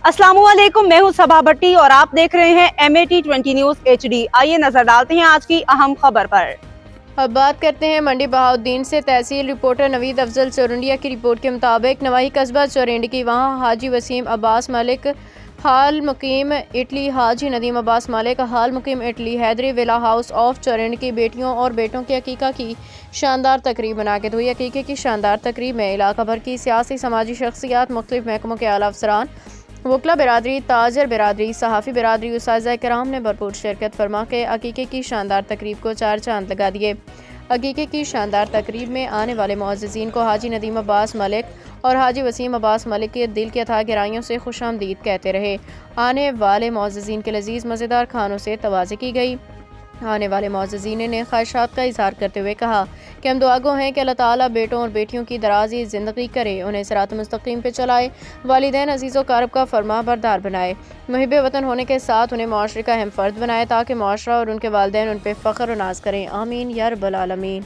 अस्सलामु अलैकुम, मैं हूं सबा भट्टी और आप देख रहे हैं MAT20 न्यूज़ HD। आइए नजर डालते हैं आज की अहम खबर पर। अब बात करते हैं मंडी बहाउद्दीन से। तहसील रिपोर्टर नवीद अफजल चौरंडिया की रिपोर्ट के मुताबिक नवाही कस्बा चौरंडी वहाँ हाजी वसीम अब्बास मलिक हाल मुकीम इटली, हाजी नदीम अब्बास मलिक हाल मुकीम Italy, Haidri villa house of Chaurandi की बेटियों और बेटों के अकीका की शानदार तकरीब मुनाकिद हुई। अकीके की शानदार तकरीब में इलाका भर की सियासी समाजी शख्सियात, मुख्तलिफ महकमों के आला अफसरान, वकला बिरादरी, ताजर बिरादरी, सहाफ़ी बिरादरी, उस्ताज़ कराम ने भरपूर शिरकत फरमा के अकीके की शानदार तकरीब को चार चांद लगा दिए। अकीके की शानदार तकरीब में आने वाले मुअज़्ज़िज़ीन को हाजी नदीम अब्बास मलिक और हाजी वसीम अब्बास मलिक के दिल के अथाह गहराइयों से खुशामदीद कहते रहे। आने वाले मुअज़्ज़िज़ीन के लजीज़ मज़ेदार खानों से तवाज़ी की गई। आने वाले मुअज़्ज़िज़ीन ने ख्वाहिशात का इज़हार करते हुए कहा कि हम दुआगो हैं कि अल्लाह ताला बेटों और बेटियों की दराज़ी ज़िंदगी करे, उन्हें सिरात मुस्तकीम पे चलाए, वालिदैन अज़ीज़ व कारब का फरमा बरदार बनाए, मुहिब वतन होने के साथ उन्हें मुआशरे का अहम फ़र्द बनाए ताकि मुआशरा और उनके वालिदैन उन पे फ़ख्र और नाज करें। आमीन या रब्बल आलमीन।